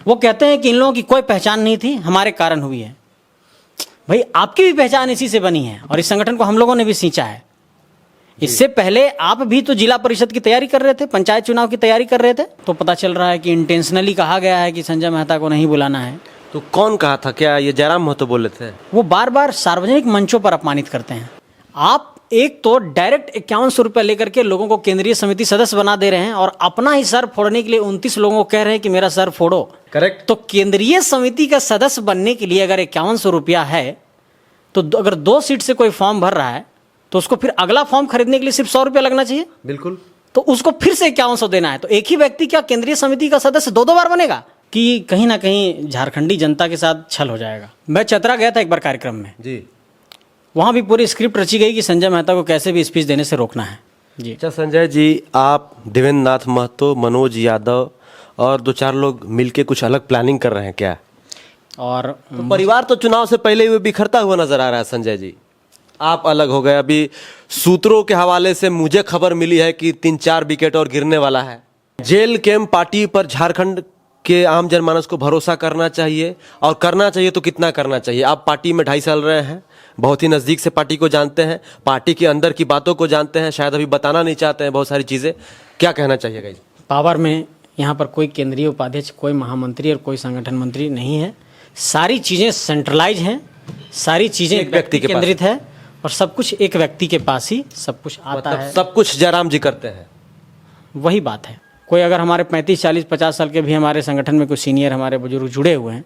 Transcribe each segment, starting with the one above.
वो कहते हैं कि इन लोगों की कोई पहचान नहीं थी, हमारे कारण हुई है। भाई आपकी भी पहचान इसी से बनी है और इस संगठन को हम लोगों ने भी सींचा है। इससे पहले आप भी तो जिला परिषद की तैयारी कर रहे थे, पंचायत चुनाव की तैयारी कर रहे थे, तो पता चल रहा है कि इंटेंशनली कहा गया है कि संजय मेहता को नहीं बुलाना है। तो कौन कहा था? क्या ये जयराम महतो बोले थे? वो बार बार सार्वजनिक मंचों पर अपमानित करते हैं। आप एक तो डायरेक्ट 5100 रुपये लेकर के लोगों को केंद्रीय समिति सदस्य बना दे रहे हैं और अपना ही सर फोड़ने के लिए 29 लोगों को कह रहे हैं कि मेरा सर फोड़ो। करेक्ट। तो केंद्रीय समिति का सदस्य बनने के लिए अगर 5100 रुपया है तो अगर 2 सीट से कोई फॉर्म भर रहा है तो उसको फिर अगला फॉर्म खरीदने के लिए सिर्फ 100 रुपया लगना चाहिए। बिल्कुल। तो उसको फिर से 5100 देना है। तो एक ही व्यक्ति क्या केंद्रीय समिति का सदस्य 2 बार बनेगा? कि कहीं ना कहीं झारखंडी जनता के साथ छल हो जाएगा। मैं चतरा गया था एक बार कार्यक्रम में जी। वहाँ भी पूरी स्क्रिप्ट रची गई कि संजय मेहता को कैसे भी स्पीच देने से रोकना है। जी। अच्छा संजय जी, आप देवेंद्र नाथ महतो, मनोज यादव और 2-4 लोग मिलके कुछ अलग प्लानिंग कर रहे हैं क्या? और तो परिवार तो चुनाव से पहले ही बिखरता हुआ नजर आ रहा है संजय जी। आप अलग हो गए। अभी सूत्रों के हवाले से मुझे खबर मिली है कि 3-4 विकेट और गिरने वाला है। जेल कैंप पार्टी पर झारखंड के आम जनमानस को भरोसा करना चाहिए, और करना चाहिए तो कितना करना चाहिए? आप पार्टी में 2.5 साल रहे हैं, बहुत ही नज़दीक से पार्टी को जानते हैं, पार्टी के अंदर की बातों को जानते हैं, शायद अभी बताना नहीं चाहते हैं बहुत सारी चीज़ें। क्या कहना चाहिएगा इस पावर में? यहाँ पर कोई केंद्रीय उपाध्यक्ष, कोई महामंत्री और कोई संगठन मंत्री नहीं है। सारी चीज़ें सेंट्रलाइज हैं, सारी चीज़ें एक व्यक्ति केंद्रित है और सब कुछ एक व्यक्ति के पास ही सब कुछ आता है। सब कुछ जयराम जी करते हैं। वही बात है। कोई अगर हमारे 35, 40, 50 साल के भी हमारे संगठन में कोई सीनियर हमारे बुजुर्ग जुड़े हुए हैं,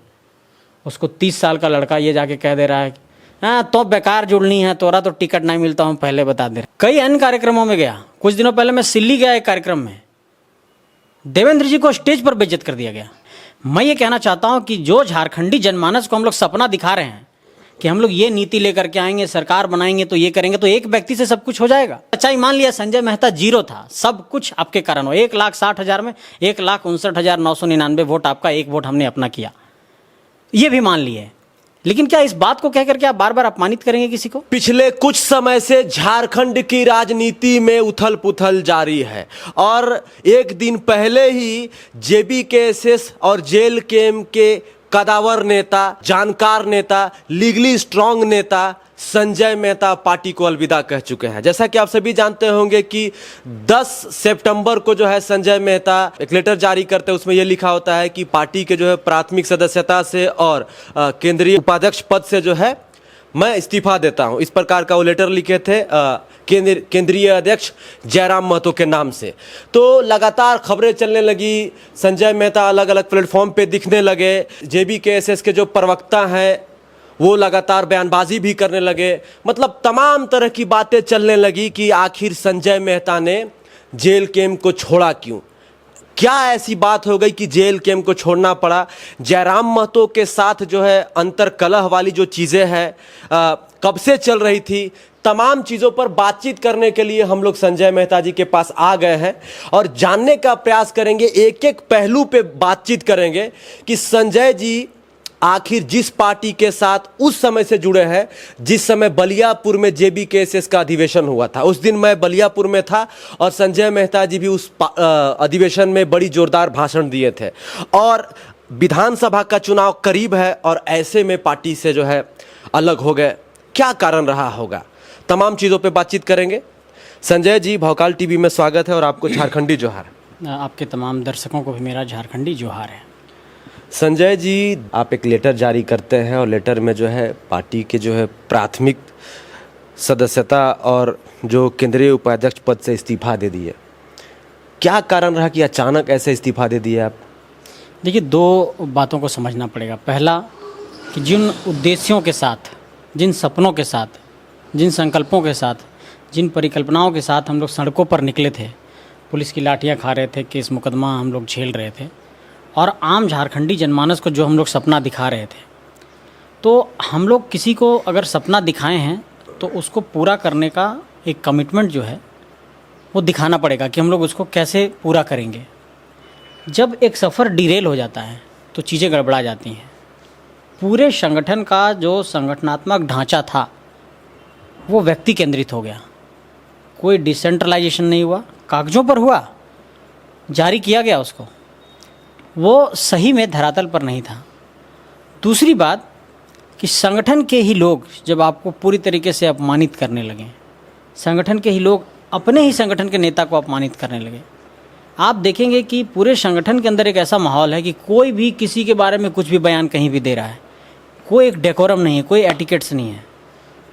उसको 30 साल का लड़का ये जाके कह दे रहा है हाँ तो बेकार जुड़नी है, तोरा तो टिकट नहीं मिलता, हूँ पहले बता दे। कई अन्य कार्यक्रमों में गया। कुछ दिनों पहले मैं सिल्ली गया एक कार्यक्रम में, देवेंद्र जी को स्टेज पर बेइज्जत कर दिया गया। मैं ये कहना चाहता हूँ कि जो झारखंडी जनमानस को हम लोग सपना दिखा रहे हैं कि हम लोग ये नीति लेकर के आएंगे, सरकार बनाएंगे, तो ये करेंगे, तो एक व्यक्ति से सब कुछ हो जाएगा। अच्छा ही मान लिया संजय मेहता 0 था, सब कुछ आपके कारण हो। 1,60,000 में 1,59,999 वोट आपका, 1 वोट हमने अपना किया, ये भी मान लिए। लेकिन क्या इस बात को कहकर के आप बार बार अपमानित करेंगे किसी को? पिछले कुछ समय से झारखंड की राजनीति में उथल पुथल जारी है और एक दिन पहले ही JBKSS और जेल कैंप के कदावर नेता, जानकार नेता, लीगली स्ट्रांग नेता संजय मेहता पार्टी को अलविदा कह चुके हैं। जैसा कि आप सभी जानते होंगे कि 10 सितंबर को जो है संजय मेहता एक लेटर जारी करते हैं, उसमें यह लिखा होता है कि पार्टी के जो है प्राथमिक सदस्यता से और केंद्रीय उपाध्यक्ष पद से जो है मैं इस्तीफा देता हूं। इस प्रकार का वो लेटर लिखे थे केंद्रीय अध्यक्ष जयराम महतो के नाम से। तो लगातार खबरें चलने लगी, संजय मेहता अलग अलग प्लेटफॉर्म पे दिखने लगे, JBKSS के जो प्रवक्ता हैं वो लगातार बयानबाजी भी करने लगे, मतलब तमाम तरह की बातें चलने लगी कि आखिर संजय मेहता ने जेल कैंप को छोड़ा क्यों? क्या ऐसी बात हो गई कि जेल कैंप को छोड़ना पड़ा? जयराम महतो के साथ जो है अंतर कलह वाली जो चीज़ें हैं कब से चल रही थी, तमाम चीज़ों पर बातचीत करने के लिए हम लोग संजय मेहता जी के पास आ गए हैं और जानने का प्रयास करेंगे, एक एक पहलू पे बातचीत करेंगे कि संजय जी आखिर जिस पार्टी के साथ उस समय से जुड़े हैं, जिस समय बलियापुर में JBKSS का अधिवेशन हुआ था। उस दिन मैं बलियापुर में था और संजय मेहता जी भी उस अधिवेशन में बड़ी जोरदार भाषण दिए थे और विधानसभा का चुनाव करीब है और ऐसे में पार्टी से जो है अलग हो गए। क्या कारण रहा होगा, तमाम चीज़ों पे बातचीत करेंगे। संजय जी, भौकाल टीवी में स्वागत है और आपको झारखंडी जोहार। आपके तमाम दर्शकों को भी मेरा झारखंडी जोहार है। संजय जी, आप एक लेटर जारी करते हैं और लेटर में जो है पार्टी के जो है प्राथमिक सदस्यता और जो केंद्रीय उपाध्यक्ष पद से इस्तीफा दे दिए। क्या कारण रहा कि अचानक ऐसे इस्तीफा दे दिए आप? देखिए, 2 बातों को समझना पड़ेगा। पहला कि जिन उद्देश्यों के साथ, जिन सपनों के साथ, जिन संकल्पों के साथ, जिन परिकल्पनाओं के साथ हम लोग सड़कों पर निकले थे, पुलिस की लाठियाँ खा रहे थे, केस मुकदमा हम लोग झेल रहे थे और आम झारखंडी जनमानस को जो हम लोग सपना दिखा रहे थे, तो हम लोग किसी को अगर सपना दिखाए हैं तो उसको पूरा करने का एक कमिटमेंट जो है वो दिखाना पड़ेगा कि हम लोग उसको कैसे पूरा करेंगे। जब एक सफ़र डिरेल हो जाता है तो चीज़ें गड़बड़ा जाती हैं। पूरे संगठन का जो संगठनात्मक ढांचा था वो व्यक्ति केंद्रित हो गया। कोई डिसेंट्रलाइजेशन नहीं हुआ, कागज़ों पर हुआ, जारी किया गया उसको, वो सही में धरातल पर नहीं था। दूसरी बात कि संगठन के ही लोग जब आपको पूरी तरीके से अपमानित करने लगे, संगठन के ही लोग अपने ही संगठन के नेता को अपमानित करने लगे, आप देखेंगे कि पूरे संगठन के अंदर एक ऐसा माहौल है कि कोई भी किसी के बारे में कुछ भी बयान कहीं भी दे रहा है, कोई एक डेकोरम नहीं है, कोई एटिकेट्स नहीं है।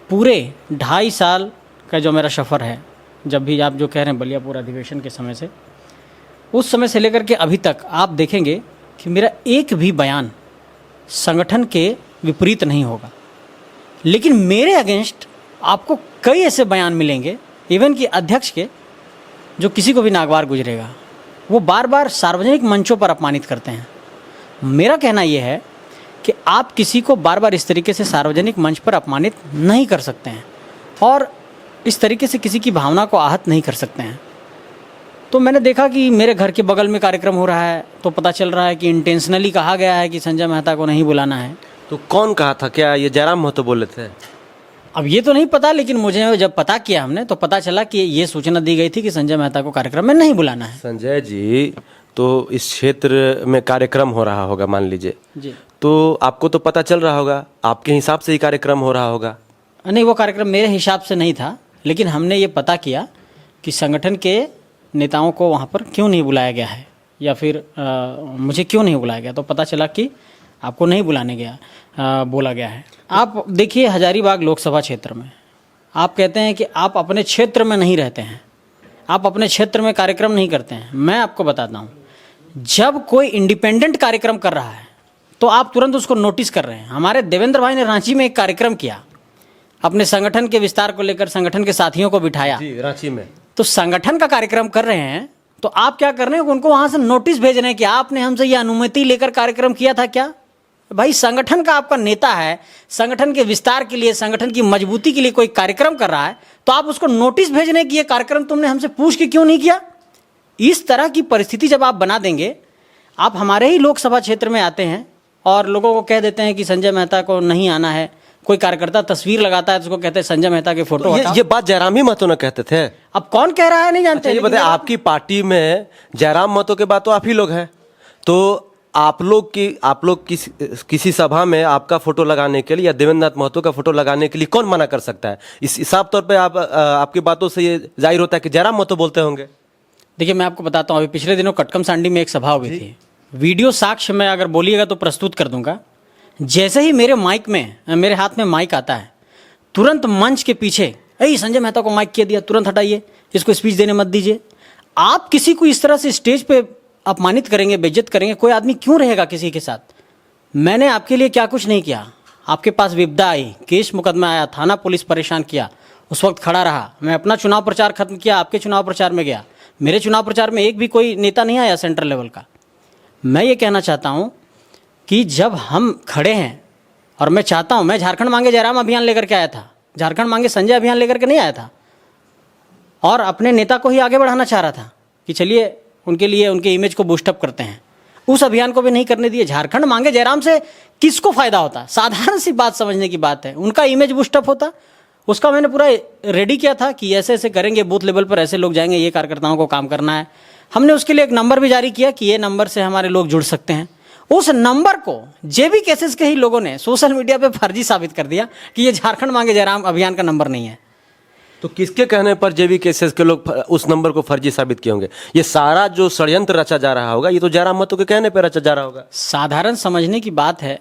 पूरे 2.5 साल का जो मेरा सफ़र है, जब भी आप जो कह रहे हैं बलियापुर अधिवेशन के समय से, उस समय से लेकर के अभी तक आप देखेंगे कि मेरा एक भी बयान संगठन के विपरीत नहीं होगा। लेकिन मेरे अगेंस्ट आपको कई ऐसे बयान मिलेंगे, इवन कि अध्यक्ष के, जो किसी को भी नागवार गुजरेगा। वो बार बार सार्वजनिक मंचों पर अपमानित करते हैं। मेरा कहना यह है कि आप किसी को बार बार इस तरीके से सार्वजनिक मंच पर अपमानित नहीं कर सकते हैं और इस तरीके से किसी की भावना को आहत नहीं कर सकते हैं। तो मैंने देखा कि मेरे घर के बगल में कार्यक्रम हो रहा है, तो पता चल रहा है कि इंटेंशनली कहा गया है कि संजय मेहता को नहीं बुलाना है। तो कौन कहा था? क्या ये जयराम महतो बोले थे? अब ये तो नहीं पता, लेकिन मुझे जब पता किया हमने तो पता चला कि ये सूचना दी गई थी कि संजय मेहता को कार्यक्रम में नहीं बुलाना है। संजय जी, तो इस क्षेत्र में कार्यक्रम हो रहा होगा मान लीजिए जी, तो आपको तो पता चल रहा होगा, आपके हिसाब से ही कार्यक्रम हो रहा होगा। नहीं, वो कार्यक्रम मेरे हिसाब से नहीं था, लेकिन हमने ये पता किया कि संगठन के नेताओं को वहाँ पर क्यों नहीं बुलाया गया है या फिर मुझे क्यों नहीं बुलाया गया। तो पता चला कि आपको नहीं बुलाने गया बोला गया है। आप देखिए हजारीबाग लोकसभा क्षेत्र में आप कहते हैं कि आप अपने क्षेत्र में नहीं रहते हैं, आप अपने क्षेत्र में कार्यक्रम नहीं करते हैं। मैं आपको बताता हूँ, जब कोई इंडिपेंडेंट कार्यक्रम कर रहा है तो आप तुरंत उसको नोटिस कर रहे हैं। हमारे देवेंद्र भाई ने रांची में एक कार्यक्रम किया, अपने संगठन के विस्तार को लेकर संगठन के साथियों को बिठाया जी, रांची में। तो संगठन का कार्यक्रम कर रहे हैं तो आप क्या कर रहे हैं, उनको वहां से नोटिस भेज रहे हैं कि आपने हमसे ये अनुमति लेकर कार्यक्रम किया था क्या। भाई, संगठन का आपका नेता है, संगठन के विस्तार के लिए, संगठन की मजबूती के लिए कोई कार्यक्रम कर रहा है तो आप उसको नोटिस भेज रहे हैं कि ये कार्यक्रम तुमने हमसे पूछ के क्यों नहीं किया। इस तरह की परिस्थिति जब आप बना देंगे, आप हमारे ही लोकसभा क्षेत्र में आते हैं और लोगों को कह देते हैं कि संजय मेहता को नहीं आना है। कोई कार्यकर्ता तस्वीर लगाता है तो उसको कहते हैं संजय मेहता के फोटो हटाओ। ये बात जयराम ही महतो ने कहते थे। अब कौन कह रहा है नहीं जानते। ये बताइए, आपकी पार्टी में जयराम महतो के बाद तो आप ही लोग हैं, तो आप लोग किसी सभा में आपका फोटो लगाने के लिए या देवेंद्र नाथ महतो का फोटो लगाने के लिए कौन मना कर सकता है? इस साफ तौर पे आपकी बातों से ये जाहिर होता है कि जयराम महतो बोलते होंगे। देखिए, मैं आपको बताता हूँ, अभी पिछले दिनों कटकम सांडी में एक सभा हुई थी। वीडियो साक्ष्य में अगर बोलिएगा तो प्रस्तुत कर दूंगा। जैसे ही मेरे हाथ में माइक आता है, तुरंत मंच के पीछे, अरे संजय मेहता को माइक किया दिया, तुरंत हटाइए, इसको स्पीच देने मत दीजिए। आप किसी को इस तरह से स्टेज पे अपमानित करेंगे, बेइज्जत करेंगे, कोई आदमी क्यों रहेगा किसी के साथ। मैंने आपके लिए क्या कुछ नहीं किया। आपके पास विपदा आई, केस मुकदमा आया, थाना पुलिस परेशान किया, उस वक्त खड़ा रहा। मैं अपना चुनाव प्रचार खत्म किया, आपके चुनाव प्रचार में गया। मेरे चुनाव प्रचार में एक भी कोई नेता नहीं आया सेंट्रल लेवल का। मैं ये कहना चाहता हूँ कि जब हम खड़े हैं, और मैं चाहता हूँ, मैं झारखंड मांगे जयराम अभियान लेकर के आया था, झारखंड मांगे संजय अभियान लेकर के नहीं आया था, और अपने नेता को ही आगे बढ़ाना चाह रहा था कि चलिए उनके लिए उनके इमेज को बूस्टअप करते हैं। उस अभियान को भी नहीं करने दिए। झारखंड मांगे जयराम से किसको फायदा होता? साधारण सी बात समझने की बात है, उनका इमेज बूस्टअप होता। उसका मैंने पूरा रेडी किया था कि ऐसे ऐसे करेंगे, बूथ लेवल पर ऐसे लोग जाएंगे, ये कार्यकर्ताओं को काम करना है। हमने उसके लिए एक नंबर भी जारी किया कि ये नंबर से हमारे लोग जुड़ सकते हैं। उस नंबर को जेबी केसेस के ही लोगों ने सोशल मीडिया पे फर्जी साबित कर दिया कि ये झारखंड मांगे जयराम अभियान का नंबर नहीं है। तो किसके कहने पर जेबी केसेस के लोग उस नंबर को फर्जी साबित किए होंगे? ये सारा जो षड्यंत्र रचा जा रहा होगा, ये तो जयराम महतो के कहने पर रचा जा रहा होगा। साधारण समझने की बात है,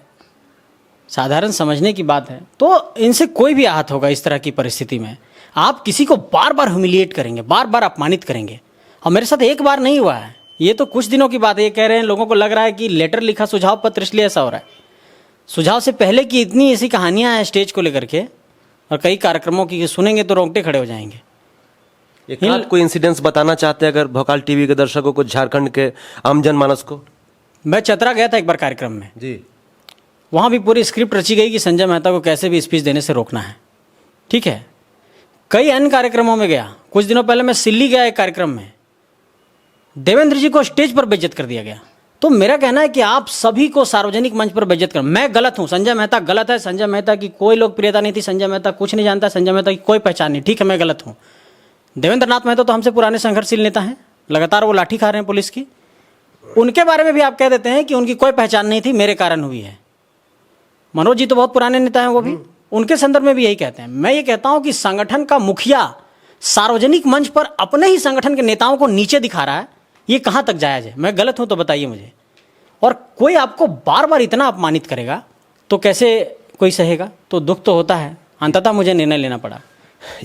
साधारण समझने की बात है। तो इनसे कोई भी आहत होगा इस तरह की परिस्थिति में। आप किसी को बार बार ह्यूमिलिएट करेंगे, बार बार अपमानित करेंगे, और मेरे साथ एक बार नहीं हुआ है, ये तो कुछ दिनों की बात है। ये कह रहे हैं, लोगों को लग रहा है कि लेटर लिखा सुझाव पत्र इसलिए ऐसा हो रहा है। सुझाव से पहले की इतनी ऐसी कहानियां हैं स्टेज को लेकर के और कई कार्यक्रमों की, सुनेंगे तो रोंगटे खड़े हो जाएंगे। एक कोई इंसिडेंस बताना चाहते हैं अगर भोकाल टीवी के दर्शकों को, झारखंड के आम जनमानस को? मैं चतरा गया था एक बार कार्यक्रम में जी, वहाँ भी पूरी स्क्रिप्ट रची गई कि संजय मेहता को कैसे भी स्पीच देने से रोकना है। ठीक है, कई अन्य कार्यक्रमों में गया। कुछ दिनों पहले मैं सिल्ली गया एक कार्यक्रम में, देवेंद्र जी को स्टेज पर बेइज्जत कर दिया गया। तो मेरा कहना है कि आप सभी को सार्वजनिक मंच पर बेइज्जत कर, मैं गलत हूं, संजय मेहता गलत है, संजय मेहता की कोई लोकप्रियता नहीं थी, संजय मेहता कुछ नहीं जानता, संजय मेहता की कोई पहचान नहीं, ठीक है मैं गलत हूं। देवेंद्र नाथ मेहता तो हमसे पुराने संघर्षशील नेता हैं, लगातार वो लाठी खा रहे हैं पुलिस की। उनके बारे में भी आप कह देते हैं कि उनकी कोई पहचान नहीं थी, मेरे कारण हुई है। मनोज जी तो बहुत पुराने नेता हैं, वो भी उनके संदर्भ में भी यही कहते हैं। मैं ये कहता हूं कि संगठन का मुखिया सार्वजनिक मंच पर अपने ही संगठन के नेताओं को नीचे दिखा रहा है, ये कहां तक जायज है? मैं गलत हूं तो बताइए मुझे। और कोई आपको बार बार इतना अपमानित करेगा तो कैसे कोई सहेगा? तो दुख तो होता है। अंततः मुझे निर्णय लेना पड़ा।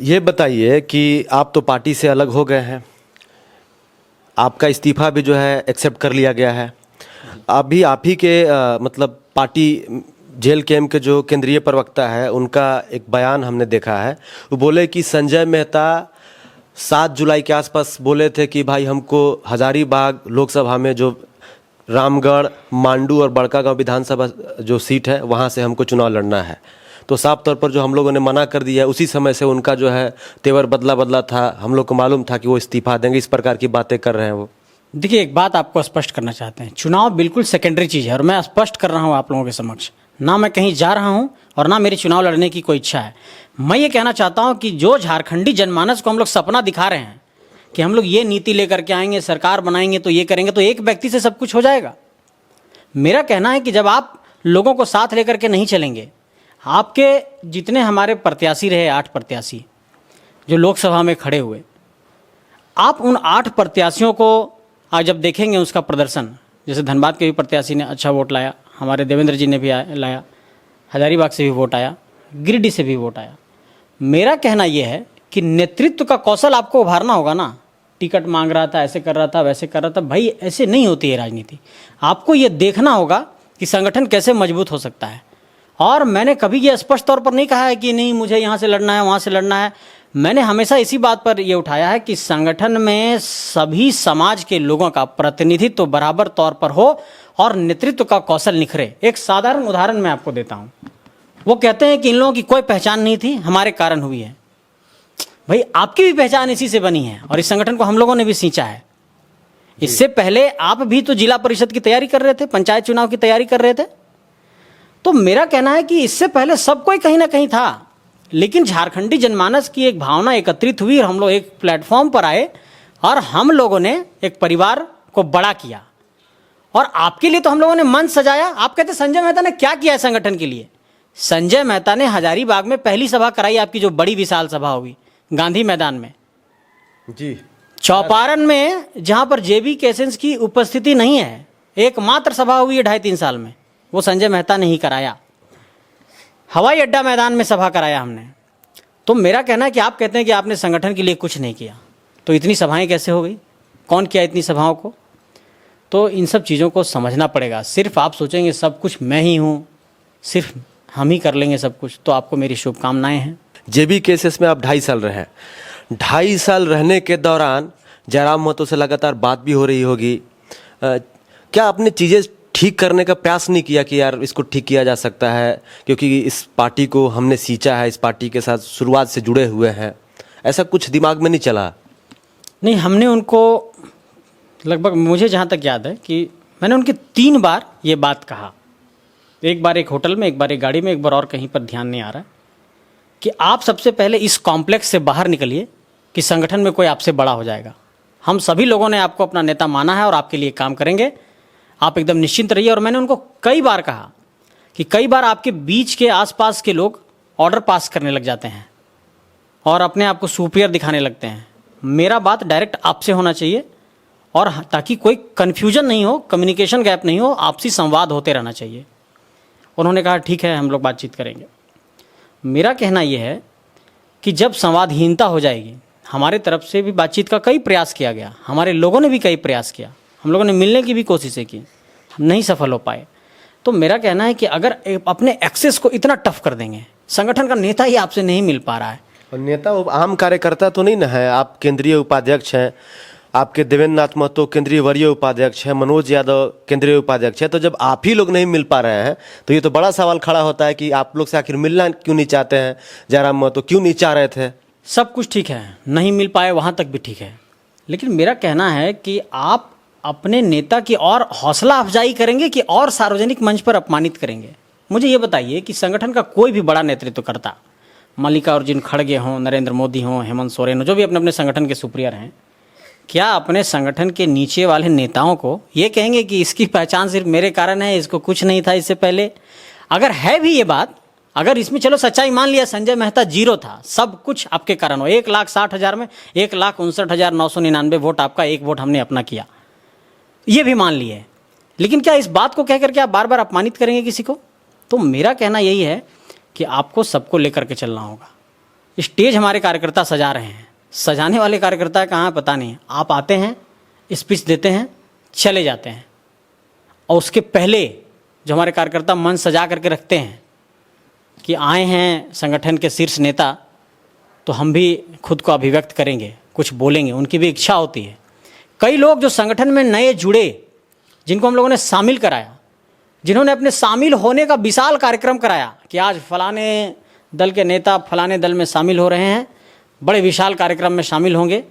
ये बताइए कि आप तो पार्टी से अलग हो गए हैं, आपका इस्तीफा भी जो है एक्सेप्ट कर लिया गया है। अभी आप ही के मतलब पार्टी जेल कैम्प के जो केंद्रीय प्रवक्ता है, उनका एक बयान हमने देखा है। वो बोले कि संजय मेहता 7 जुलाई के आसपास बोले थे कि भाई हमको हजारीबाग लोकसभा में जो रामगढ़, मांडू और बड़कागांव विधानसभा जो सीट है वहाँ से हमको चुनाव लड़ना है। तो साफ तौर पर जो हम लोगों ने मना कर दिया है, उसी समय से उनका जो है तेवर बदला था। हम लोग को मालूम था कि वो इस्तीफा देंगे, इस प्रकार की बातें कर रहे हैं वो। देखिए, एक बात आपको स्पष्ट करना चाहते हैं, चुनाव बिल्कुल सेकेंडरी चीज़ है और मैं स्पष्ट कर रहा हूं आप लोगों के समक्ष। ना मैं कहीं जा रहा हूं और ना मेरी चुनाव लड़ने की कोई इच्छा है। मैं ये कहना चाहता हूं कि जो झारखंडी जनमानस को हम लोग सपना दिखा रहे हैं कि हम लोग ये नीति लेकर के आएंगे, सरकार बनाएंगे, तो ये करेंगे, तो एक व्यक्ति से सब कुछ हो जाएगा। मेरा कहना है कि जब आप लोगों को साथ लेकर के नहीं चलेंगे, आपके जितने हमारे प्रत्याशी रहे 8 प्रत्याशी जो लोकसभा में खड़े हुए, आप उन 8 प्रत्याशियों को आज जब देखेंगे उसका प्रदर्शन, जैसे धनबाद के भी प्रत्याशी ने अच्छा वोट लाया, हमारे देवेंद्र जी ने भी लाया, हजारीबाग से भी वोट आया, गिरिडीह से भी वोट आया। मेरा कहना यह है कि नेतृत्व का कौशल आपको उभारना होगा ना। टिकट मांग रहा था, ऐसे कर रहा था, वैसे कर रहा था, भाई ऐसे नहीं होती है राजनीति। आपको ये देखना होगा कि संगठन कैसे मजबूत हो सकता है। और मैंने कभी ये स्पष्ट तौर पर नहीं कहा है कि नहीं मुझे यहाँ से लड़ना है, वहाँ से लड़ना है। मैंने हमेशा इसी बात पर ये उठाया है कि संगठन में सभी समाज के लोगों का प्रतिनिधित्व तो बराबर तौर पर हो और नेतृत्व का कौशल निखरे। एक साधारण उदाहरण मैं आपको देता हूँ। वो कहते हैं कि इन लोगों की कोई पहचान नहीं थी, हमारे कारण हुई है। भाई आपकी भी पहचान इसी से बनी है और इस संगठन को हम लोगों ने भी सींचा है। इससे पहले आप भी तो जिला परिषद की तैयारी कर रहे थे, पंचायत चुनाव की तैयारी कर रहे थे। तो मेरा कहना है कि इससे पहले सब कोई कहीं ना कहीं था, लेकिन झारखंडी जनमानस की एक भावना एकत्रित हुई और हम लोग एक प्लेटफॉर्म पर आए और हम लोगों ने एक परिवार को बड़ा किया। और आपके लिए तो हम लोगों ने मंच सजाया। आप कहते संजय मेहता ने क्या किया है संगठन के लिए? संजय मेहता ने हजारीबाग में पहली सभा कराई, आपकी जो बड़ी विशाल सभा हुई गांधी मैदान में जी, चौपारण में, जहां पर जेबी केसेंस की उपस्थिति नहीं है, एकमात्र सभा हुई है 2.5-3 साल में, वो संजय मेहता ने ही कराया। हवाई अड्डा मैदान में सभा कराया हमने। तो मेरा कहना है कि आप कहते हैं कि आपने संगठन के लिए कुछ नहीं किया, तो इतनी सभाएं कैसे हो गई? कौन किया इतनी सभाओं को? तो इन सब चीज़ों को समझना पड़ेगा। सिर्फ आप सोचेंगे सब कुछ मैं ही हूँ, सिर्फ हम ही कर लेंगे सब कुछ, तो आपको मेरी शुभकामनाएं हैं। जेबी केसेस में आप 2.5 साल रहे हैं। 2.5 साल रहने के दौरान जयराम महतो से लगातार बात भी हो रही होगी। क्या आपने चीज़ें ठीक करने का प्रयास नहीं किया कि यार इसको ठीक किया जा सकता है, क्योंकि इस पार्टी को हमने सींचा है, इस पार्टी के साथ शुरुआत से जुड़े हुए हैं? ऐसा कुछ दिमाग में नहीं चला? नहीं, हमने उनको लगभग, मुझे जहाँ तक याद है कि मैंने उनके 3 बार ये बात कहा। एक बार एक होटल में, एक बार एक गाड़ी में, एक बार और कहीं पर, ध्यान नहीं आ रहा, कि आप सबसे पहले इस कॉम्प्लेक्स से बाहर निकलिए कि संगठन में कोई आपसे बड़ा हो जाएगा। हम सभी लोगों ने आपको अपना नेता माना है और आपके लिए काम करेंगे, आप एकदम निश्चिंत रहिए। और मैंने उनको कई बार कहा कि कई बार आपके बीच के आसपास के लोग ऑर्डर पास करने लग जाते हैं और अपने आप को सुपीरियर दिखाने लगते हैं। मेरा बात डायरेक्ट आपसे होना चाहिए, और ताकि कोई कन्फ्यूजन नहीं हो, कम्युनिकेशन गैप नहीं हो, आपसी संवाद होते रहना चाहिए। उन्होंने कहा ठीक है, हम लोग बातचीत करेंगे। मेरा कहना यह है कि जब संवादहीनता हो जाएगी, हमारे तरफ से भी बातचीत का कई प्रयास किया गया, हमारे लोगों ने भी कई प्रयास किया, हम लोगों ने मिलने की भी कोशिशें की, हम नहीं सफल हो पाए। तो मेरा कहना है कि अगर अपने एक्सेस को इतना टफ कर देंगे, संगठन का नेता ही आपसे नहीं मिल पा रहा है। और नेता आम कार्यकर्ता तो नहीं ना है, आप केंद्रीय उपाध्यक्ष हैं, आपके देवेंद्र नाथ महतो केंद्रीय वरीय उपाध्यक्ष हैं, मनोज यादव केंद्रीय उपाध्यक्ष है। तो जब आप ही लोग नहीं मिल पा रहे हैं तो ये तो बड़ा सवाल खड़ा होता है कि आप लोग से आखिर मिलना क्यों नहीं चाहते हैं? जयराम महतो क्यों नहीं चाह रहे थे? सब कुछ ठीक है, नहीं मिल पाए वहाँ तक भी ठीक है, लेकिन मेरा कहना है कि आप अपने नेता की और हौसला अफजाई करेंगे कि और सार्वजनिक मंच पर अपमानित करेंगे? मुझे ये बताइए कि संगठन का कोई भी बड़ा नेतृत्व करता, मल्लिकार्जुन खड़गे हों, नरेंद्र मोदी हों, हेमंत सोरेन हो, जो भी अपने अपने संगठन के सुप्रियर हैं, क्या अपने संगठन के नीचे वाले नेताओं को ये कहेंगे कि इसकी पहचान सिर्फ मेरे कारण है, इसको कुछ नहीं था इससे पहले? अगर है भी ये बात, अगर इसमें चलो सच्चाई मान लिया संजय मेहता जीरो था, सब कुछ आपके कारण हो, 1,60,000 में 1,59,999 वोट आपका, एक वोट हमने अपना किया, ये भी मान लिए, लेकिन क्या इस बात को कह करके आप बार बार अपमानित करेंगे किसी को? तो मेरा कहना यही है कि आपको सबको लेकर के चलना होगा। स्टेज हमारे कार्यकर्ता सजा रहे हैं, सजाने वाले कार्यकर्ता कहाँ पता नहीं। आप आते हैं, स्पीच देते हैं, चले जाते हैं, और उसके पहले जो हमारे कार्यकर्ता मन सजा करके रखते हैं कि आए हैं संगठन के शीर्ष नेता, तो हम भी खुद को अभिव्यक्त करेंगे, कुछ बोलेंगे, उनकी भी इच्छा होती है। कई लोग जो संगठन में नए जुड़े, जिनको हम लोगों ने शामिल कराया, जिन्होंने अपने शामिल होने का विशाल कार्यक्रम कराया कि आज फलाने दल के नेता फलाने दल में शामिल हो रहे हैं, बड़े विशाल कार्यक्रम में शामिल होंगे,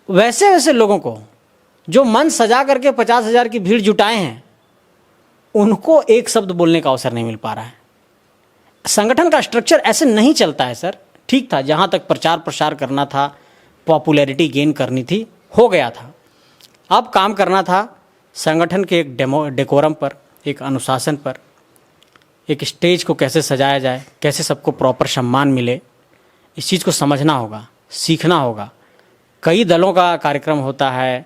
वैसे वैसे लोगों को जो मन सजा करके 50,000 की भीड़ जुटाए हैं, उनको एक शब्द बोलने का अवसर नहीं मिल पा रहा है। संगठन का स्ट्रक्चर ऐसे नहीं चलता है सर। ठीक था, जहाँ तक प्रचार प्रसार करना था, पॉपुलैरिटी गेन करनी थी, हो गया था। अब काम करना था संगठन के एक डेकोरम पर, एक अनुशासन पर, एक स्टेज को कैसे सजाया जाए, कैसे सबको प्रॉपर सम्मान मिले, इस चीज़ को समझना होगा, सीखना होगा। कई दलों का कार्यक्रम होता है,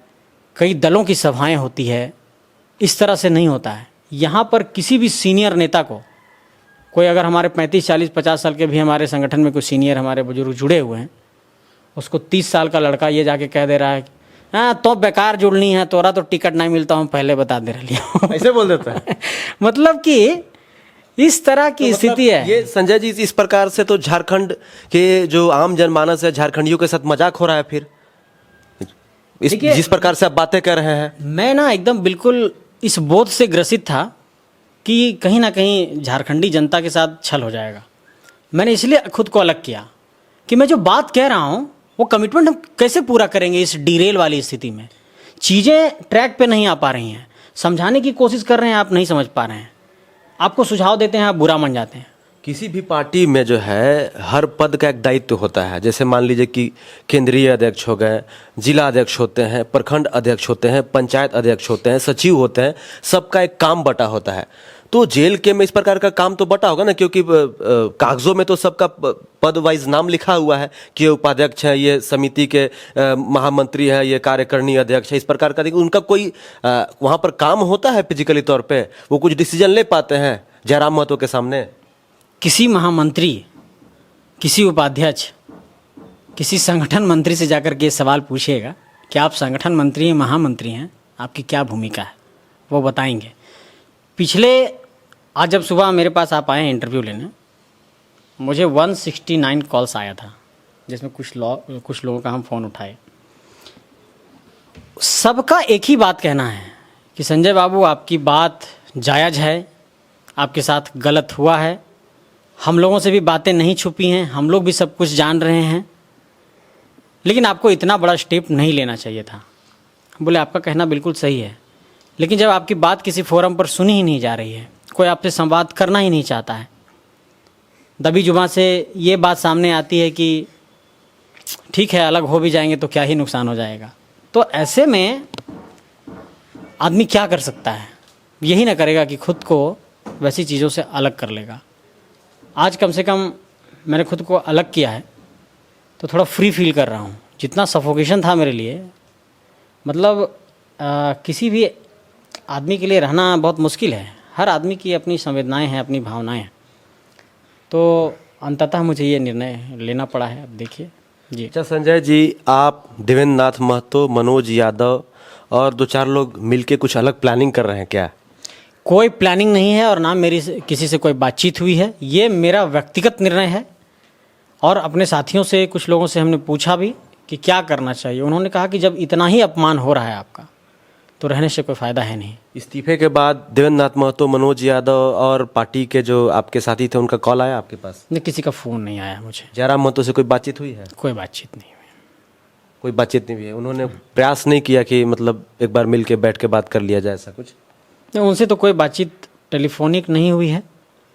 कई दलों की सभाएं होती है, इस तरह से नहीं होता है। यहाँ पर किसी भी सीनियर नेता को, कोई अगर हमारे 35, 40, 50 साल के भी हमारे संगठन में कोई सीनियर हमारे बुजुर्ग जुड़े हुए हैं, उसको 30 साल का लड़का ये जाके कह दे रहा है कि हाँ तो बेकार जुड़नी है, तोरा तो टिकट नहीं मिलता, हम पहले बता दे रही हूँ, ऐसे बोल देता है। मतलब कि इस तरह की स्थिति है। ये संजय जी, इस प्रकार से तो झारखंड के जो आम जनमानस है, झारखंडियों के साथ मजाक हो रहा है। फिर जिस प्रकार से आप बातें कर रहे हैं, मैं ना एकदम बिल्कुल इस बोध से ग्रसित था कि कहीं ना कहीं झारखंडी जनता के साथ छल हो जाएगा। मैंने इसलिए खुद को अलग किया कि मैं जो बात कह रहा हूँ वो कमिटमेंट हम कैसे पूरा करेंगे इस डीरेल वाली स्थिति में। चीज़ें ट्रैक पे नहीं आ पा रही हैं, समझाने की कोशिश कर रहे हैं, आप नहीं समझ पा रहे हैं, आपको सुझाव देते हैं, आप बुरा मान जाते हैं। किसी भी पार्टी में जो है हर पद का एक दायित्व होता है। जैसे मान लीजिए कि केंद्रीय अध्यक्ष हो गए, जिला अध्यक्ष होते हैं, प्रखंड अध्यक्ष होते हैं, पंचायत अध्यक्ष होते हैं, सचिव होते हैं, सबका एक काम बटा होता है। तो जेल के में इस प्रकार का काम तो बटा होगा ना, क्योंकि कागजों में तो सबका पद वाइज नाम लिखा हुआ है कि ये उपाध्यक्ष है, ये समिति के महामंत्री है, ये कार्यकारिणी अध्यक्ष है, इस प्रकार का। उनका कोई वहाँ पर काम होता है फिजिकली तौर पे, वो कुछ डिसीजन ले पाते हैं जयराम महतो के सामने? किसी महामंत्री, किसी उपाध्यक्ष, किसी संगठन मंत्री से जाकर के सवाल पूछिएगा कि आप संगठन मंत्री हैं, महामंत्री हैं, आपकी क्या भूमिका है, वो बताएंगे। आज जब सुबह मेरे पास आप आए हैं इंटरव्यू लेने, मुझे 169 कॉल्स आया था, जिसमें कुछ लोगों का हम फ़ोन उठाए। सबका एक ही बात कहना है कि संजय बाबू, आपकी बात जायज़ है, आपके साथ गलत हुआ है, हम लोगों से भी बातें नहीं छुपी हैं, हम लोग भी सब कुछ जान रहे हैं, लेकिन आपको इतना बड़ा स्टेप नहीं लेना चाहिए था। बोले आपका कहना बिल्कुल सही है, लेकिन जब आपकी बात किसी फोरम पर सुनी ही नहीं जा रही है, कोई आपसे संवाद करना ही नहीं चाहता है, दबी जुबान से ये बात सामने आती है कि ठीक है अलग हो भी जाएंगे तो क्या ही नुकसान हो जाएगा, तो ऐसे में आदमी क्या कर सकता है? यही ना करेगा कि खुद को वैसी चीज़ों से अलग कर लेगा। आज कम से कम मैंने खुद को अलग किया है तो थोड़ा फ्री फील कर रहा हूँ। जितना सफोकेशन था मेरे लिए, मतलब किसी भी आदमी के लिए रहना बहुत मुश्किल है। हर आदमी की अपनी संवेदनाएं हैं, अपनी भावनाएं हैं, तो अंततः मुझे ये निर्णय लेना पड़ा है। अब देखिए जी। अच्छा संजय जी, आप देवेंद्र नाथ महतो, मनोज यादव और 2-4 लोग मिलके कुछ अलग प्लानिंग कर रहे हैं क्या? कोई प्लानिंग नहीं है और ना मेरी किसी से कोई बातचीत हुई है। ये मेरा व्यक्तिगत निर्णय है और अपने साथियों से, कुछ लोगों से हमने पूछा भी कि क्या करना चाहिए। उन्होंने कहा कि जब इतना ही अपमान हो रहा है आपका तो रहने से कोई फ़ायदा है नहीं। इस्तीफे के बाद देवेंद्र नाथ महतो, मनोज यादव और पार्टी के जो आपके साथी थे, उनका कॉल आया आपके पास? नहीं, किसी का फ़ोन नहीं आया मुझे। जयराम महतो से कोई बातचीत हुई है? कोई बातचीत नहीं हुई। कोई बातचीत नहीं हुई है? उन्होंने प्रयास नहीं किया कि मतलब एक बार मिल के बैठ के बात कर लिया जाए, ऐसा कुछ? नहीं, उनसे तो कोई बातचीत टेलीफोनिक नहीं हुई है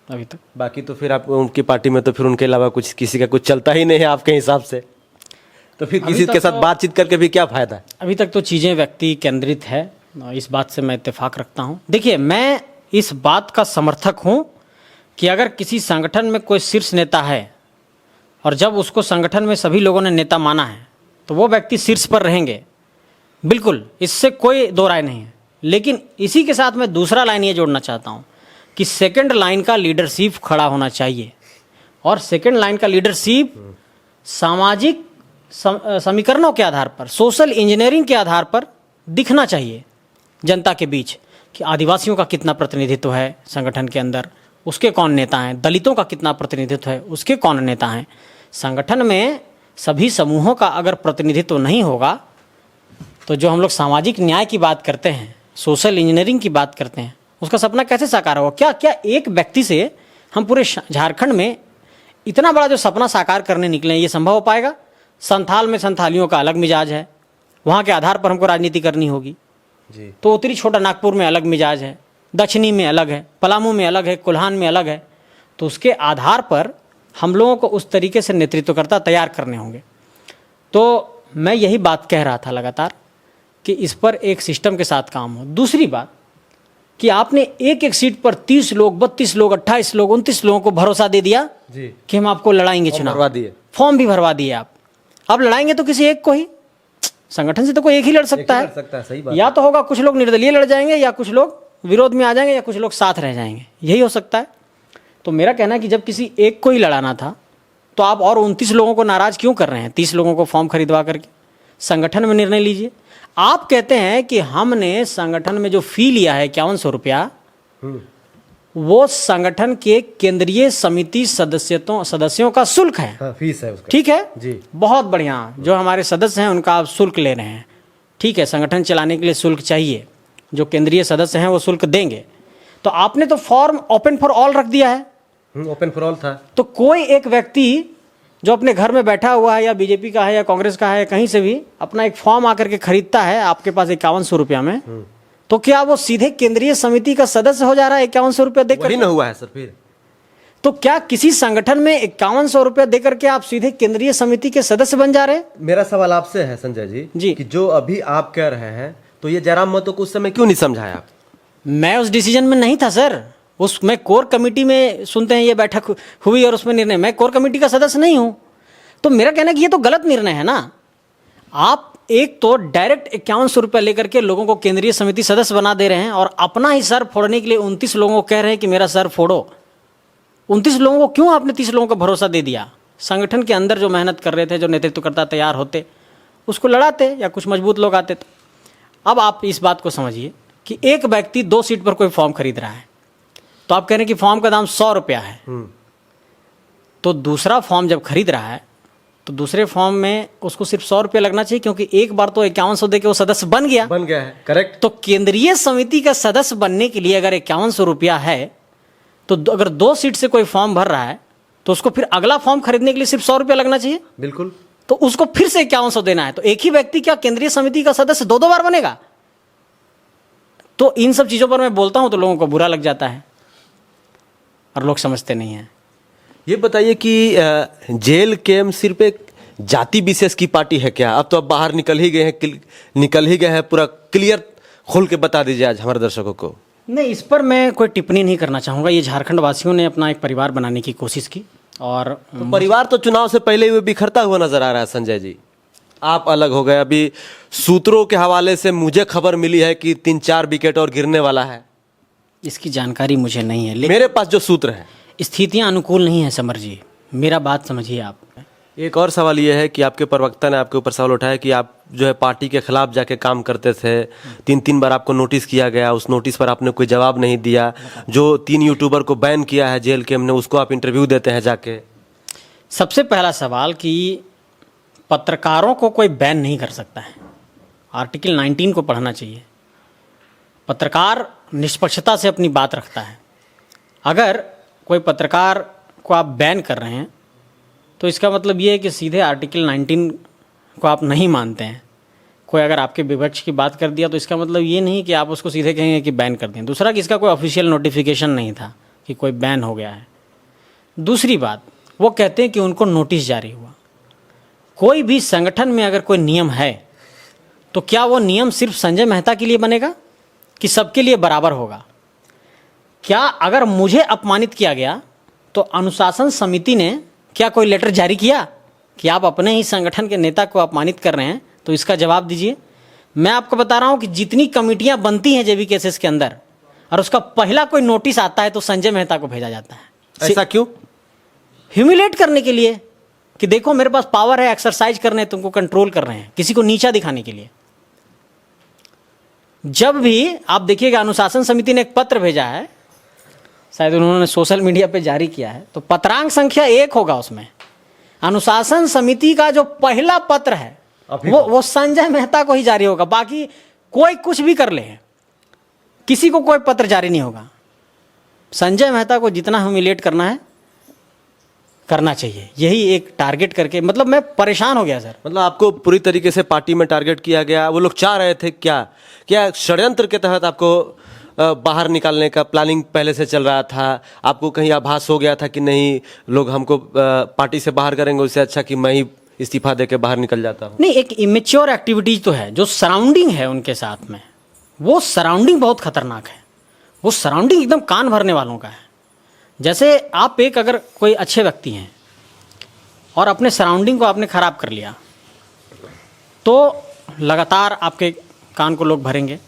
अभी तक। बाकी तो फिर आप उनकी पार्टी में तो फिर उनके अलावा कुछ किसी का कुछ चलता ही नहीं है आपके हिसाब से? तो फिर किसी के साथ बातचीत करके भी क्या फायदा है? अभी तक तो चीज़ें व्यक्ति केंद्रित है, इस बात से मैं इत्तेफाक रखता हूँ। देखिए, मैं इस बात का समर्थक हूँ कि अगर किसी संगठन में कोई शीर्ष नेता है और जब उसको संगठन में सभी लोगों ने नेता माना है तो वो व्यक्ति शीर्ष पर रहेंगे, बिल्कुल, इससे कोई दो राय नहीं है। लेकिन इसी के साथ मैं दूसरा लाइन ये जोड़ना चाहता हूँ कि सेकंड लाइन का लीडरशिप खड़ा होना चाहिए, और सेकंड लाइन का लीडरशिप सामाजिक समीकरणों के आधार पर, सोशल इंजीनियरिंग के आधार पर दिखना चाहिए जनता के बीच कि आदिवासियों का कितना प्रतिनिधित्व है संगठन के अंदर, उसके कौन नेता हैं, दलितों का कितना प्रतिनिधित्व है, उसके कौन नेता हैं। संगठन में सभी समूहों का अगर प्रतिनिधित्व नहीं होगा तो जो हम लोग सामाजिक न्याय की बात करते हैं, सोशल इंजीनियरिंग की बात करते हैं, उसका सपना कैसे साकार होगा? क्या क्या एक व्यक्ति से हम पूरे झारखंड में इतना बड़ा जो सपना साकार करने निकले हैं, ये संभव हो पाएगा? संथाल में संथालियों का अलग मिजाज है, वहाँ के आधार पर हमको राजनीति करनी होगी जी। तो उत्तरी छोटा नागपुर में अलग मिजाज है, दक्षिणी में अलग है, पलामू में अलग है, कोल्हान में अलग है। तो उसके आधार पर हम लोगों को उस तरीके से नेतृत्वकर्ता तैयार करने होंगे। तो मैं यही बात कह रहा था लगातार कि इस पर एक सिस्टम के साथ काम हो। दूसरी बात कि आपने एक एक सीट पर 30 लोग, 32 लोग, 28 लोग, 29 लोगों को भरोसा दे दिया जी कि हम आपको लड़ाएंगे चुनाव, भरवा दिए, फॉर्म भी भरवा दिए आप। अब लड़ाएंगे तो किसी एक को ही, संगठन से तो कोई एक ही लड़ सकता है। सही बात। या तो होगा कुछ लोग निर्दलीय लड़ जाएंगे, या कुछ लोग विरोध में आ जाएंगे, या कुछ लोग साथ रह जाएंगे, यही हो सकता है। तो मेरा कहना है कि जब किसी एक को ही लड़ाना था तो आप और 29 लोगों को नाराज क्यों कर रहे हैं? 30 लोगों को फॉर्म खरीदवा करके संगठन में निर्णय लीजिए। आप कहते हैं कि हमने संगठन में जो फी लिया है 5100 रुपया, वो संगठन के केंद्रीय समिति सदस्यों का शुल्क है। हाँ, फीस है उसका। ठीक है जी, बहुत बढ़िया। जो हमारे सदस्य हैं उनका आप शुल्क ले रहे हैं, ठीक है, संगठन चलाने के लिए शुल्क चाहिए, जो केंद्रीय सदस्य हैं वो शुल्क देंगे। तो आपने तो फॉर्म ओपन फॉर ऑल रख दिया है। ओपन फॉर ऑल था। तो कोई एक व्यक्ति जो अपने घर में बैठा हुआ है, या बीजेपी का है या कांग्रेस का है, कहीं से भी अपना एक फॉर्म आकर के खरीदता है आपके पास 5100 रुपया में, तो क्या वो सीधे केंद्रीय समिति का सदस्य हो जा रहा है 5100 रुपया देकर? वही ना हुआ है सर। फिर तो क्या किसी संगठन में 5100 रुपया देकर के आप सीधे केंद्रीय समिति के सदस्य बन जा रहे हैं? मेरा सवाल आपसे है संजय जी कि जो अभी आप कह रहे हैं, तो ये जयराम महतो को उस समय क्यों नहीं समझाया आप? मैं उस डिसीजन में नहीं था सर। उसमें कोर कमेटी में सुनते हैं ये बैठक हुई और उसमें निर्णय, मैं कोर कमेटी का सदस्य नहीं हूं। तो मेरा कहना है कि ये तो गलत निर्णय है ना। आप एक तो डायरेक्ट 5100 रुपये लेकर के लोगों को केंद्रीय समिति सदस्य बना दे रहे हैं, और अपना ही सर फोड़ने के लिए 29 लोगों को कह रहे हैं कि मेरा सर फोड़ो। 29 लोगों को क्यों आपने 30 लोगों को भरोसा दे दिया? संगठन के अंदर जो मेहनत कर रहे थे, जो नेतृत्वकर्ता तैयार होते, उसको लड़ाते, या कुछ मजबूत लोग आते। तो अब आप इस बात को समझिए कि एक व्यक्ति 2 सीट पर कोई फॉर्म खरीद रहा है, तो आप कह रहे हैं कि फॉर्म का दाम 100 रुपया है। तो दूसरा फॉर्म जब खरीद रहा है तो दूसरे फॉर्म में उसको सिर्फ 100 रुपया लगना चाहिए, क्योंकि एक बार तो 5100 दे के वो सदस्य बन गया है। करेक्ट। तो केंद्रीय समिति का सदस्य बनने के लिए अगर 5100 रुपया है, तो अगर 2 सीट से कोई फॉर्म भर रहा है तो उसको फिर अगला फॉर्म खरीदने के लिए सिर्फ 100 रुपया लगना चाहिए। बिल्कुल। तो उसको फिर से 5100 देना है। तो एक ही व्यक्ति क्या केंद्रीय समिति का सदस्य 2-2 बार बनेगा? तो इन सब चीजों पर मैं बोलता हूं तो लोगों को बुरा लग जाता है और लोग समझते नहीं हैं। ये बताइए कि जेल केम सिर्फ एक जाति विशेष की पार्टी है क्या? अब तो अब बाहर निकल ही गए हैं, पूरा क्लियर खोल के बता दीजिए आज हमारे दर्शकों को। नहीं, इस पर मैं कोई टिप्पणी नहीं करना चाहूँगा। ये झारखंड वासियों ने अपना एक परिवार बनाने की कोशिश की, और तो परिवार तो चुनाव से पहले ही बिखरता हुआ नजर आ रहा है संजय जी। आप अलग हो गए। अभी सूत्रों के हवाले से मुझे खबर मिली है कि 3-4 विकेट और गिरने वाला है। इसकी जानकारी मुझे नहीं है, लेकिन मेरे पास जो सूत्र है, स्थितियां अनुकूल नहीं है समर जी, मेरा बात समझिए आप। एक और सवाल ये है कि आपके प्रवक्ता ने आपके ऊपर सवाल उठाया कि आप जो है पार्टी के खिलाफ जाके काम करते थे। 3 बार आपको नोटिस किया गया, उस नोटिस पर आपने कोई जवाब नहीं दिया। जो 3 यूट्यूबर को बैन किया है जेल केम ने, उसको आप इंटरव्यू देते हैं जाके। सबसे पहला सवाल कि पत्रकारों को कोई बैन नहीं कर सकता है। आर्टिकल 19 को पढ़ना चाहिए। पत्रकार निष्पक्षता से अपनी बात रखता है। अगर कोई पत्रकार को आप बैन कर रहे हैं तो इसका मतलब ये है कि सीधे आर्टिकल 19 को आप नहीं मानते हैं। कोई अगर आपके विपक्ष की बात कर दिया तो इसका मतलब ये नहीं कि आप उसको सीधे कहेंगे कि बैन कर दें। दूसरा कि इसका कोई ऑफिशियल नोटिफिकेशन नहीं था कि कोई बैन हो गया है। दूसरी बात, वो कहते हैं कि उनको नोटिस जारी हुआ। कोई भी संगठन में अगर कोई नियम है तो क्या वो नियम सिर्फ संजय मेहता के लिए बनेगा कि सबके लिए बराबर होगा? क्या अगर मुझे अपमानित किया गया तो अनुशासन समिति ने क्या कोई लेटर जारी किया कि आप अपने ही संगठन के नेता को अपमानित कर रहे हैं? तो इसका जवाब दीजिए। मैं आपको बता रहा हूं कि जितनी कमेटियां बनती हैं जेबी केसेस के अंदर और उसका पहला कोई नोटिस आता है तो संजय मेहता को भेजा जाता है। ऐसा क्यों? ह्यूमिलेट करने के लिए कि देखो मेरे पास पावर है, एक्सरसाइज करने, तुमको कंट्रोल कर रहे हैं, किसी को नीचा दिखाने के लिए। जब भी आप देखिएगा अनुशासन समिति ने एक पत्र भेजा है, शायद उन्होंने सोशल मीडिया पे जारी किया है, तो पत्रांक संख्या 1 होगा उसमें। अनुशासन समिति का जो पहला पत्र है वो संजय मेहता को ही जारी होगा। बाकी कोई कुछ भी कर ले, किसी को कोई पत्र जारी नहीं होगा। संजय मेहता को जितना ह्यूमिलेट करना है करना चाहिए, यही एक टारगेट करके। मतलब मैं परेशान हो गया सर। मतलब आपको पूरी तरीके से पार्टी में टारगेट किया गया। वो लोग चाह रहे थे क्या षड्यंत्र के तहत आपको बाहर निकालने का प्लानिंग पहले से चल रहा था? आपको कहीं आभास हो गया था कि नहीं लोग हमको पार्टी से बाहर करेंगे, उससे अच्छा कि मैं ही इस्तीफा देके बाहर निकल जाता हूँ? नहीं, एक इमेच्योर एक्टिविटीज तो है, जो सराउंडिंग है उनके साथ में, वो सराउंडिंग बहुत खतरनाक है। वो सराउंडिंग एकदम कान भरने वालों का है। जैसे आप एक अगर कोई अच्छे व्यक्ति हैं और अपने सराउंडिंग को आपने खराब कर लिया तो लगातार आपके कान को लोग भरेंगे।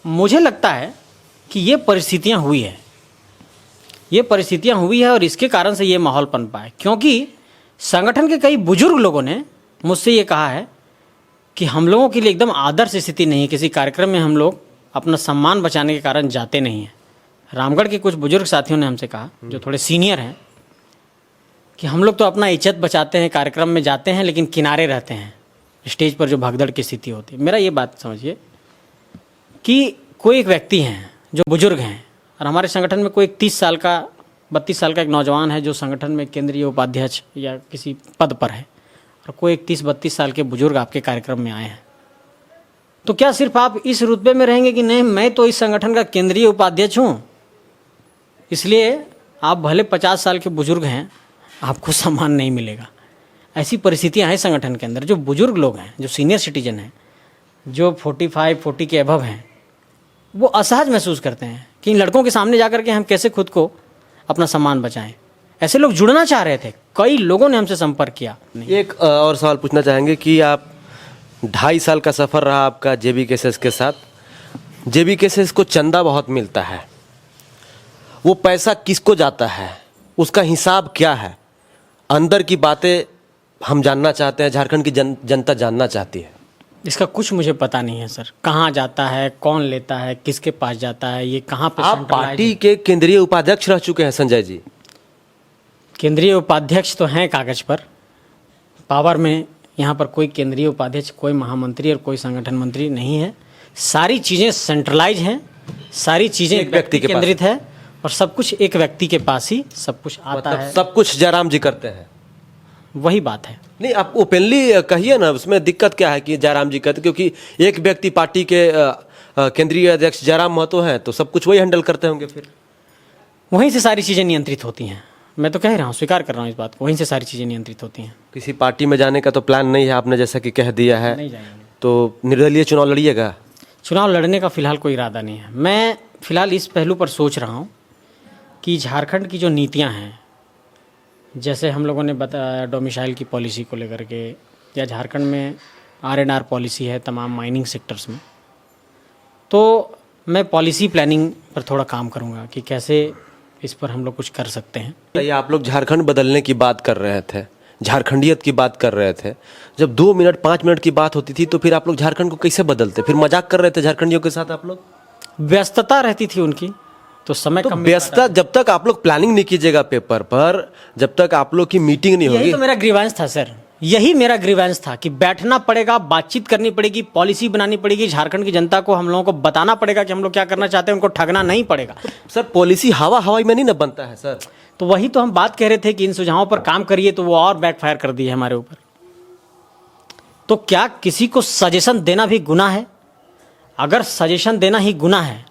मुझे लगता है कि ये परिस्थितियां हुई है, और इसके कारण से ये माहौल बन पाए, क्योंकि संगठन के कई बुजुर्ग लोगों ने मुझसे ये कहा है कि हम लोगों के लिए एकदम आदर्श स्थिति नहीं है, किसी कार्यक्रम में हम लोग अपना सम्मान बचाने के कारण जाते नहीं हैं। रामगढ़ के कुछ बुजुर्ग साथियों ने हमसे कहा, जो थोड़े सीनियर हैं, कि हम लोग तो अपना इज्जत बचाते हैं, कार्यक्रम में जाते हैं लेकिन किनारे रहते हैं, स्टेज पर जो भगदड़ की स्थिति होती है। मेरा ये बात समझिए कि कोई एक व्यक्ति हैं जो बुजुर्ग हैं, और हमारे संगठन में कोई 32 साल का एक नौजवान है जो संगठन में केंद्रीय उपाध्यक्ष या किसी पद पर है, और कोई 31-32 साल के बुजुर्ग आपके कार्यक्रम में आए हैं, तो क्या सिर्फ आप इस रुतबे में रहेंगे कि नहीं मैं तो इस संगठन का केंद्रीय उपाध्यक्ष हूँ, इसलिए आप भले 50 साल के बुजुर्ग हैं, आपको सम्मान नहीं मिलेगा? ऐसी परिस्थितियां हैं संगठन के अंदर। जो बुजुर्ग लोग हैं, जो सीनियर सिटीजन हैं, जो 40 के अबव हैं, वो असहज महसूस करते हैं कि इन लड़कों के सामने जाकर के हम कैसे खुद को अपना सम्मान बचाएं। ऐसे लोग जुड़ना चाह रहे थे, कई लोगों ने हमसे संपर्क किया। एक और सवाल पूछना चाहेंगे कि आप 2.5 साल का सफ़र रहा आपका जेबी केसेस के साथ। जेबी केसेस को चंदा बहुत मिलता है, वो पैसा किसको जाता है, उसका हिसाब क्या है? अंदर की बातें हम जानना चाहते हैं, झारखंड की जनता जानना चाहती है। इसका कुछ मुझे पता नहीं है सर, कहाँ जाता है, कौन लेता है, किसके पास जाता है, ये कहाँ पे। आप पार्टी के केंद्रीय उपाध्यक्ष रह चुके हैं संजय जी। केंद्रीय उपाध्यक्ष तो हैं कागज पर, पावर में यहाँ पर कोई केंद्रीय उपाध्यक्ष, कोई महामंत्री और कोई संगठन मंत्री नहीं है। सारी चीज़ें सेंट्रलाइज हैं, सारी चीज़ें एक व्यक्ति केंद्रित है, और सब कुछ एक व्यक्ति के पास ही सब कुछ आता है। सब कुछ जयराम जी करते हैं, वही बात है। नहीं आप ओपनली कहिए ना, उसमें दिक्कत क्या है कि जयराम जी करते? क्योंकि एक व्यक्ति पार्टी के केंद्रीय अध्यक्ष जयराम महतो हैं, तो सब कुछ वही हैंडल करते होंगे, फिर वहीं से सारी चीज़ें नियंत्रित होती हैं। मैं तो कह रहा हूँ, स्वीकार कर रहा हूँ इस बात को, वहीं से सारी चीज़ें नियंत्रित होती हैं। किसी पार्टी में जाने का तो प्लान नहीं है आपने, जैसा कि कह दिया है। नहीं जाएंगे। तो निर्दलीय चुनाव लड़िएगा? चुनाव लड़ने का फिलहाल कोई इरादा नहीं है। मैं फिलहाल इस पहलू पर सोच रहा हूँ कि झारखंड की जो नीतियाँ हैं, जैसे हम लोगों ने बताया डोमिसाइल की पॉलिसी को लेकर के, या झारखंड में R&R पॉलिसी है तमाम माइनिंग सेक्टर्स में, तो मैं पॉलिसी प्लानिंग पर थोड़ा काम करूँगा कि कैसे इस पर हम लोग कुछ कर सकते हैं। ये आप लोग झारखंड बदलने की बात कर रहे थे, झारखंडियत की बात कर रहे थे, जब 2 मिनट 5 मिनट की बात होती थी तो फिर आप लोग झारखंड को कैसे बदलते? फिर मजाक कर रहे थे झारखंडियों के साथ आप लोग? व्यस्तता रहती थी उनकी, तो समय कम। व्यस्तता जब तक आप लोग प्लानिंग नहीं कीजिएगा पेपर पर, जब तक आप लोग की मीटिंग नहीं होगी। यही तो मेरा ग्रीवेंस था सर, यही मेरा ग्रीवेंस था कि बैठना पड़ेगा, बातचीत करनी पड़ेगी, पॉलिसी बनानी पड़ेगी, झारखंड की जनता को हम लोगों को बताना पड़ेगा कि हम लोग क्या करना चाहते हैं, उनको ठगना नहीं पड़ेगा। सर पॉलिसी हवाई में नहीं ना बनता है सर। तो वही तो हम बात कह रहे थे कि इन सुझावों पर काम करिए, तो वो और बैकफायर कर दिए हमारे ऊपर। तो क्या किसी को सजेशन देना भी गुनाह है? अगर सजेशन देना ही गुनाह है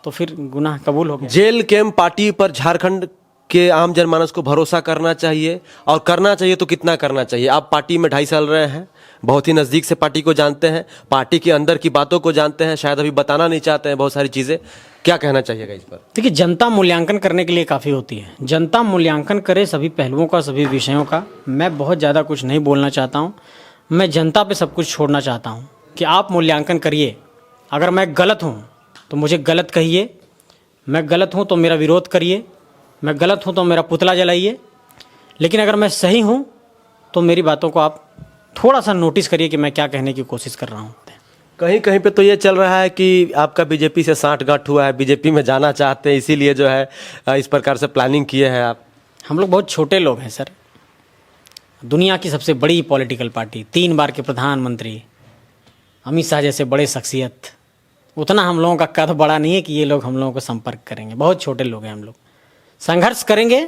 तो फिर गुनाह कबूल हो गया। जेल कैंप पार्टी पर झारखंड कि आम जनमानस को भरोसा करना चाहिए, और करना चाहिए तो कितना करना चाहिए? आप पार्टी में 2.5 साल रहे हैं, बहुत ही नज़दीक से पार्टी को जानते हैं, पार्टी के अंदर की बातों को जानते हैं, शायद अभी बताना नहीं चाहते हैं बहुत सारी चीज़ें, क्या कहना चाहिएगा इस पर? देखिए, जनता मूल्यांकन करने के लिए काफ़ी होती है। जनता मूल्यांकन करे सभी पहलुओं का, सभी विषयों का। मैं बहुत ज़्यादा कुछ नहीं बोलना चाहता हूँ। मैं जनता पे सब कुछ छोड़ना चाहता हूँ कि आप मूल्यांकन करिए। अगर मैं गलत हूँ तो मुझे गलत कहिए, मैं गलत हूँ तो मेरा विरोध करिए, मैं गलत हूँ तो मेरा पुतला जलाइए, लेकिन अगर मैं सही हूँ तो मेरी बातों को आप थोड़ा सा नोटिस करिए कि मैं क्या कहने की कोशिश कर रहा हूँ। कहीं कहीं पे तो ये चल रहा है कि आपका बीजेपी से सांठगांठ हुआ है, बीजेपी में जाना चाहते हैं, इसीलिए जो है इस प्रकार से प्लानिंग किए हैं आप। हम लोग बहुत छोटे लोग हैं सर। दुनिया की सबसे बड़ी पॉलिटिकल पार्टी, 3 बार के प्रधानमंत्री, अमित शाह जैसे बड़े शख्सियत, उतना हम लोगों का कद बड़ा नहीं है कि ये लोग हम लोगों को संपर्क करेंगे। बहुत छोटे लोग हैं हम लोग। संघर्ष करेंगे,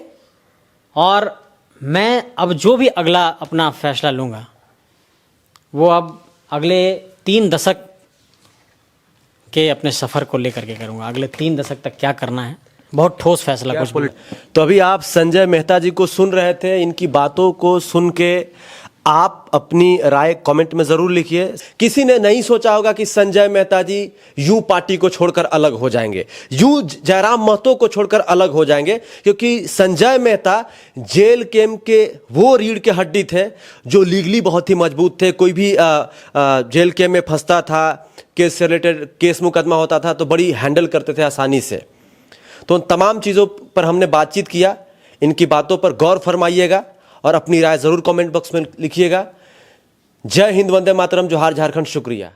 और मैं अब जो भी अगला अपना फैसला लूँगा वो अब अगले 3 दशक के अपने सफ़र को लेकर के करूँगा। अगले 3 दशक तक क्या करना है, बहुत ठोस फैसला कुछ। तो अभी आप संजय मेहता जी को सुन रहे थे, इनकी बातों को सुन के आप अपनी राय कमेंट में ज़रूर लिखिए। किसी ने नहीं सोचा होगा कि संजय मेहता जी यूं पार्टी को छोड़कर अलग हो जाएंगे, यूं जयराम महतो को छोड़कर अलग हो जाएंगे, क्योंकि संजय मेहता जेल कैंप के वो रीढ़ के हड्डी थे जो लीगली बहुत ही मजबूत थे। कोई भी जेल कैंप में फंसता था, केस से रिलेटेड केस मुकदमा होता था तो बड़ी हैंडल करते थे आसानी से। तो उन तमाम चीज़ों पर हमने बातचीत किया। इनकी बातों पर गौर फरमाइएगा और अपनी राय ज़रूर कमेंट बॉक्स में लिखिएगा। जय हिंद, वंदे मातरम, जोहार झारखंड, शुक्रिया।